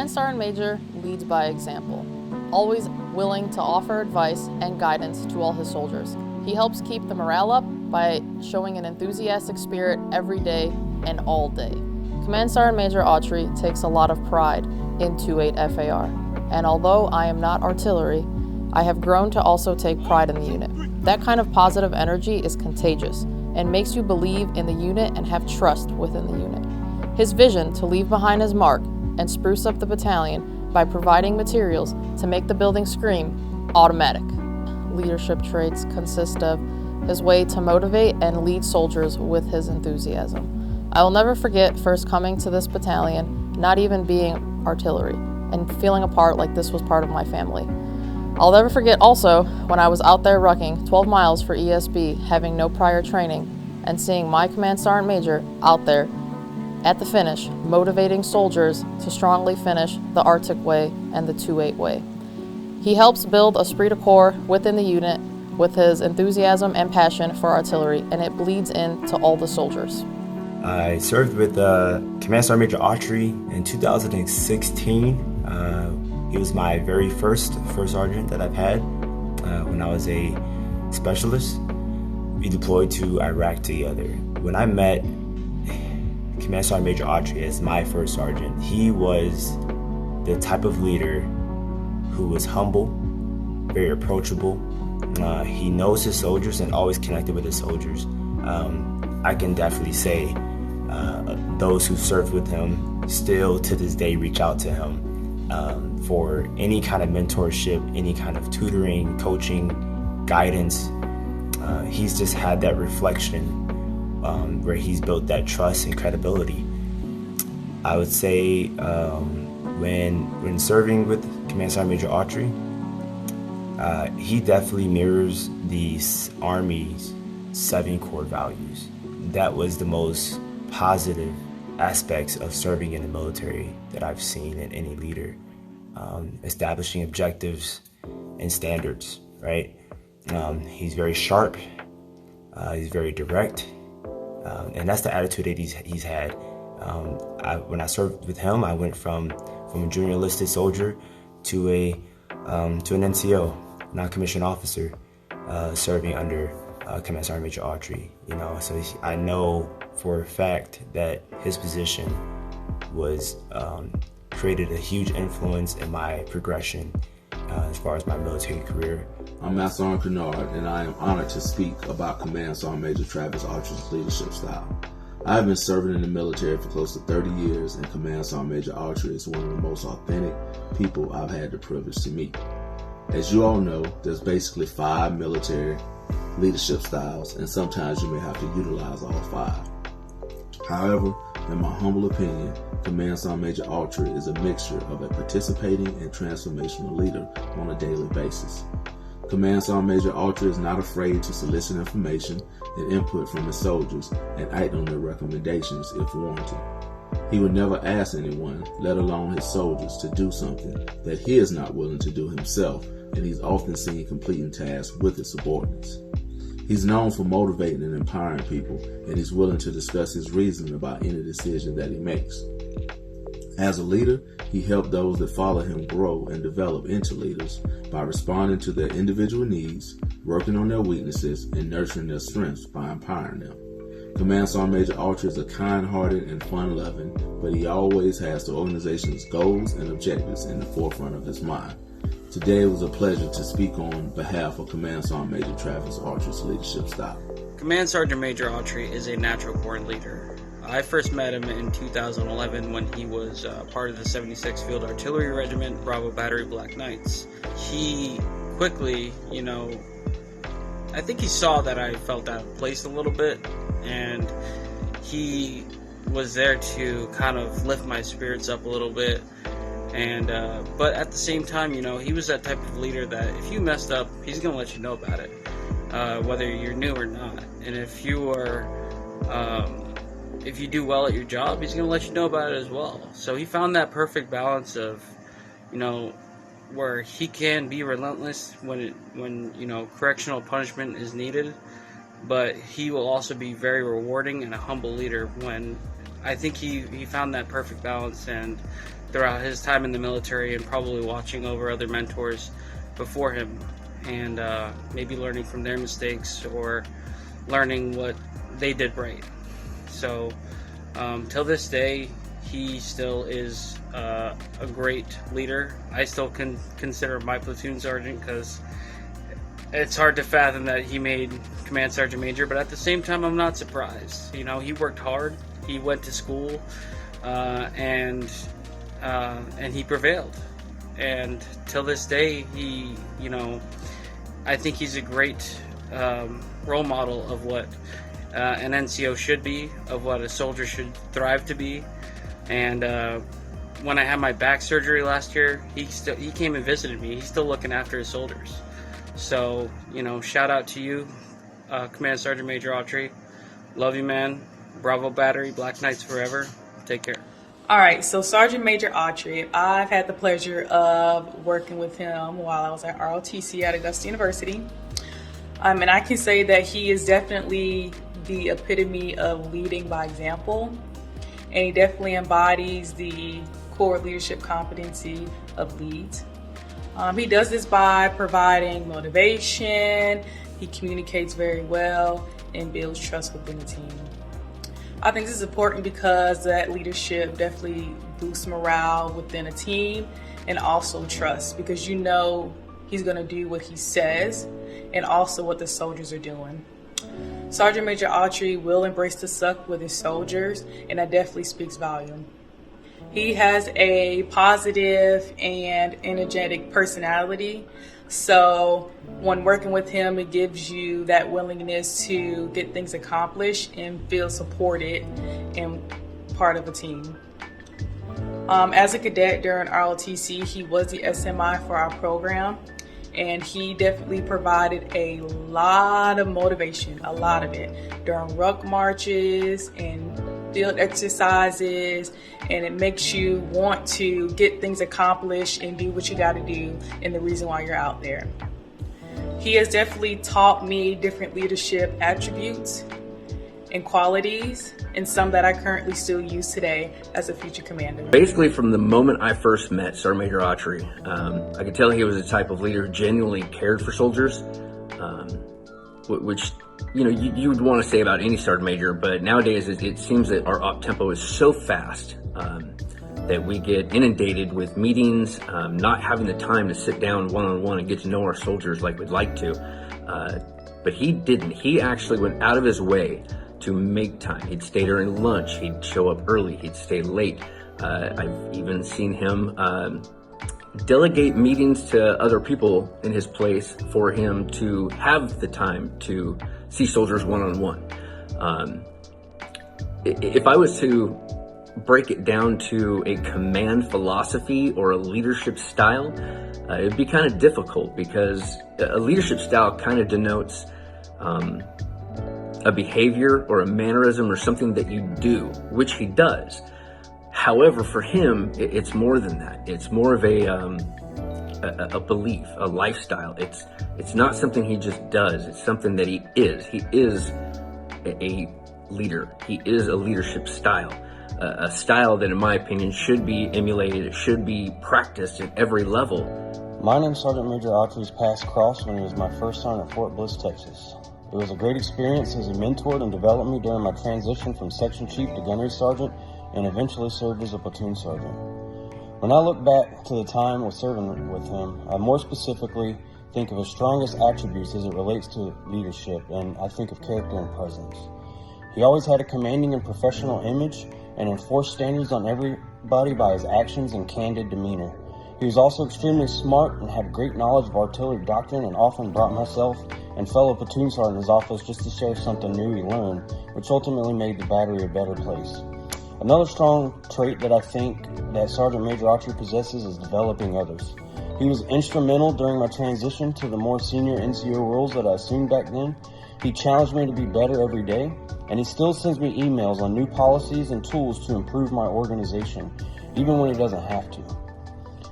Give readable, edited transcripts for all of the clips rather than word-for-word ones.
Command Sergeant Major leads by example, always willing to offer advice and guidance to all his soldiers. He helps keep the morale up by showing an enthusiastic spirit every day and all day. Command Sergeant Major Autry takes a lot of pride in 28 FAR, and although I am not artillery, I have grown to also take pride in the unit. That kind of positive energy is contagious and makes you believe in the unit and have trust within the unit. His vision to leave behind his mark and spruce up the battalion by providing materials to make the building scream automatic. Leadership traits consist of his way to motivate and lead soldiers with his enthusiasm. I will never forget first coming to this battalion, not even being artillery, and feeling a part like this was part of my family. I'll never forget also when I was out there rucking 12 miles for ESB, having no prior training, and seeing my Command Sergeant Major out there at the finish, motivating soldiers to strongly finish the Arctic Way and the 2-8 Way. He helps build esprit de corps within the unit with his enthusiasm and passion for artillery, and it bleeds into all the soldiers. I served with Command Sergeant Major Autry in 2016. He was my very first sergeant that I've had when I was a specialist. We deployed to Iraq together. When I met Command Sergeant Major Autry as my first sergeant, he was the type of leader who was humble, very approachable. He knows his soldiers and always connected with his soldiers. I can definitely say those who served with him still to this day reach out to him for any kind of mentorship, any kind of tutoring, coaching, guidance. He's just had that reflection where he's built that trust and credibility. I would say when serving with Command Sergeant Major Autry, he definitely mirrors the Army's 7 core values. That was the most positive aspects of serving in the military that I've seen in any leader. Establishing objectives and standards, right? He's very sharp, he's very direct, and that's the attitude that he's had. When I served with him, I went from a junior enlisted soldier to an NCO, non-commissioned officer, serving under Command Sergeant Major Autry. So I know for a fact that his position was created a huge influence in my progression as far as my military career. I'm Master Sergeant Kennard, and I am honored to speak about Command Sergeant Major Travis Autry's leadership style. I have been serving in the military for close to 30 years, and Command Sergeant Major Autry is one of the most authentic people I've had the privilege to meet. As you all know, there's basically 5 military leadership styles, and sometimes you may have to utilize all 5. However, in my humble opinion, Command Sergeant Major Autry is a mixture of a participating and transformational leader on a daily basis. Command Sergeant Major Autry is not afraid to solicit information and input from his soldiers and act on their recommendations if warranted. He would never ask anyone, let alone his soldiers, to do something that he is not willing to do himself, and he's often seen completing tasks with his subordinates. He's known for motivating and empowering people, and he's willing to discuss his reasoning about any decision that he makes. As a leader, he helped those that follow him grow and develop into leaders by responding to their individual needs, working on their weaknesses, and nurturing their strengths by empowering them. Command Sergeant Major Autry is a kind-hearted and fun-loving, but he always has the organization's goals and objectives in the forefront of his mind. Today it was a pleasure to speak on behalf of Command Sergeant Major Travis Autry's leadership style. Command Sergeant Major Autry is a natural born leader. I first met him in 2011 when he was part of the 76th Field Artillery Regiment, Bravo Battery Black Knights. He quickly, I think he saw that I felt out of place a little bit, and he was there to kind of lift my spirits up a little bit. And but at the same time, he was that type of leader that if you messed up, he's going to let you know about it, whether you're new or not. And if you do well at your job, he's going to let you know about it as well. So he found that perfect balance of, where he can be relentless when correctional punishment is needed, but he will also be very rewarding and a humble leader when I think he found that perfect balance. And throughout his time in the military and probably watching over other mentors before him and maybe learning from their mistakes or learning what they did right. So till this day, he still is a great leader. I still can consider my platoon sergeant because it's hard to fathom that he made Command Sergeant Major, but at the same time, I'm not surprised. You know, he worked hard. He went to school, and he prevailed. And till this day, he, you know, I think he's a great role model of what an NCO should be, of what a soldier should thrive to be. And when I had my back surgery last year, he came and visited me. He's still looking after his soldiers. So, you know, shout out to you, Command Sergeant Major Autry. Love you, man. Bravo Battery, Black Knights forever. Take care. All right, so Sergeant Major Autry, I've had the pleasure of working with him while I was at ROTC at Augusta University. And I can say that he is definitely the epitome of leading by example. And he definitely embodies the core leadership competency of leads. He does this by providing motivation, he communicates very well, and builds trust within the team. I think this is important because that leadership definitely boosts morale within a team and also trust, because you know he's going to do what he says and also what the soldiers are doing. Sergeant Major Autry will embrace the suck with his soldiers, and that definitely speaks volume. He has a positive and energetic personality, so when working with him, it gives you that willingness to get things accomplished and feel supported and part of a team. As a cadet during ROTC, he was the SMI for our program, and he definitely provided a lot of motivation, a lot of it, during ruck marches and field exercises, and it makes you want to get things accomplished and do what you got to do and the reason why you're out there. He has definitely taught me different leadership attributes and qualities, and some that I currently still use today as a future commander. Basically, from the moment I first met Sergeant Major Autry, I could tell he was the type of leader who genuinely cared for soldiers, which, you know, you would want to say about any sergeant major, but nowadays it seems that our op tempo is so fast that we get inundated with meetings, not having the time to sit down one-on-one and get to know our soldiers like we'd like to. But he didn't. He actually went out of his way to make time. He'd stay during lunch, he'd show up early, he'd stay late. I've even seen him delegate meetings to other people in his place for him to have the time to see soldiers one-on-one. If I was to break it down to a command philosophy or a leadership style, it'd be kind of difficult, because a leadership style kind of denotes a behavior or a mannerism or something that you do, which he does. However, for him, it's more than that. It's more of a belief, a lifestyle. It's not something he just does. It's something that he is. He is a leader. He is a leadership style, a style that, in my opinion, should be emulated. It should be practiced at every level. My name's Sergeant Major Autry's passed cross when he was my first sergeant at Fort Bliss, Texas. It was a great experience as he mentored and developed me during my transition from section chief to gunnery sergeant, and eventually served as a platoon sergeant. When I look back to the time of serving with him, I more specifically think of his strongest attributes as it relates to leadership, and I think of character and presence. He always had a commanding and professional image and enforced standards on everybody by his actions and candid demeanor. He was also extremely smart and had great knowledge of artillery doctrine, and often brought myself and fellow platoon sergeants in his office just to share something new he learned, which ultimately made the battery a better place. Another strong trait that I think that Sergeant Major Autry possesses is developing others. He was instrumental during my transition to the more senior NCO roles that I assumed back then. He challenged me to be better every day, and he still sends me emails on new policies and tools to improve my organization, even when he doesn't have to.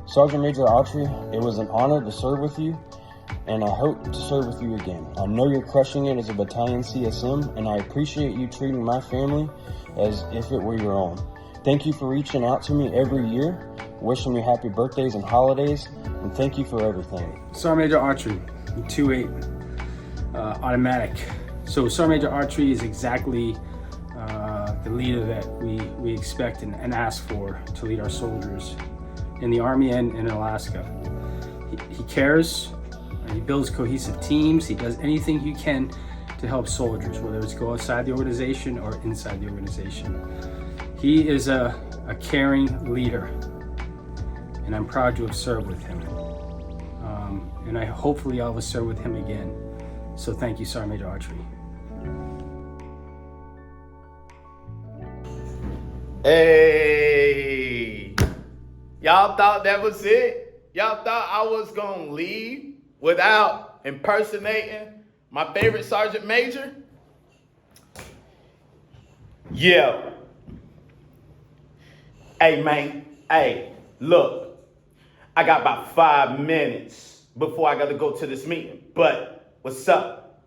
Sergeant Major Autry, it was an honor to serve with you, and I hope to serve with you again. I know you're crushing it as a battalion CSM, and I appreciate you treating my family as if it were your own. Thank you for reaching out to me every year wishing you happy birthdays and holidays, and thank you for everything. Sergeant Major Autry, 2-8, automatic. So Sergeant Major Autry is exactly the leader that we expect and ask for to lead our soldiers in the Army and in Alaska. He cares, he builds cohesive teams, he does anything he can to help soldiers, whether it's go outside the organization or inside the organization. He is a caring leader, and I'm proud to have served with him. And hopefully I'll serve with him again. So thank you, Sergeant Major Autry. Hey, y'all thought that was it? Y'all thought I was gonna leave without impersonating my favorite Sergeant Major? Yeah. Hey, man. Hey, look. I got about 5 minutes before I got to go to this meeting. But what's up?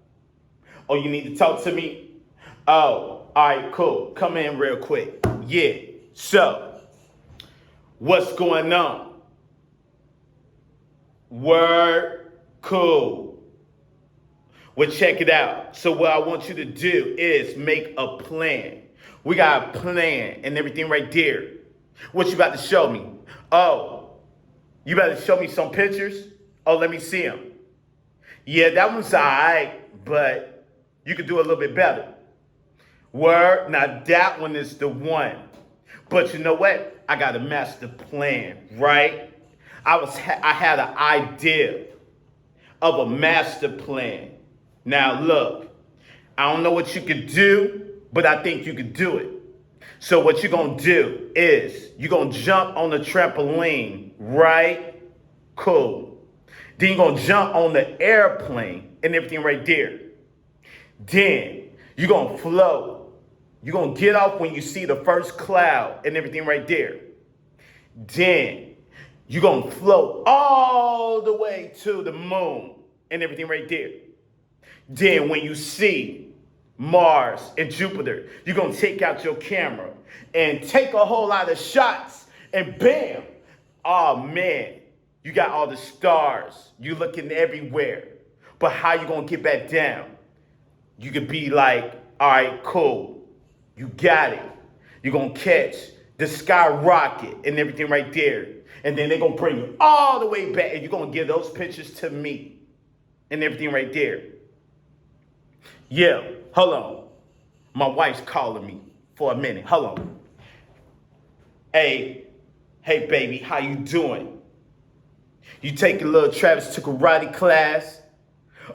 Oh, you need to talk to me? Oh, all right, cool. Come in real quick. Yeah. So, what's going on? Word. Cool. Well, check it out. So what I want you to do is make a plan. We got a plan and everything right there. What you about to show me? Oh, you about to show me some pictures? Oh, let me see them. Yeah, that one's all right, but you could do a little bit better. Word, now that one is the one. But you know what? I got a master plan, right? I had an idea of a master plan. Now look, I don't know what you could do, but I think you could do it. So what you're gonna do is you're gonna jump on the trampoline, right? Cool. Then you're gonna jump on the airplane and everything right there. Then you're gonna float. You're gonna get off when you see the first cloud and everything right there. Then you're gonna float all the way to the moon and everything right there. Then when you see Mars and Jupiter, you're going to take out your camera and take a whole lot of shots and bam, oh man, you got all the stars. You looking everywhere. But how you going to get back down? You could be like, all right, cool. You got it. You're going to catch the skyrocket and everything right there. And then they're going to bring you all the way back and you're going to give those pictures to me and everything right there. Yeah, hold on. My wife's calling me for a minute. Hold on. Hey baby, how you doing? You taking little Travis to karate class?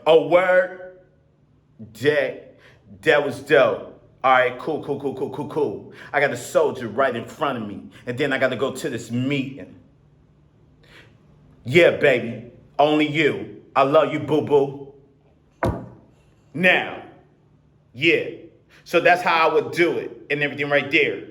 Oh, word? That was dope. All right, cool. I got a soldier right in front of me, and then I got to go to this meeting. Yeah, baby, only you. I love you, boo-boo. Now, yeah, so that's how I would do it and everything right there.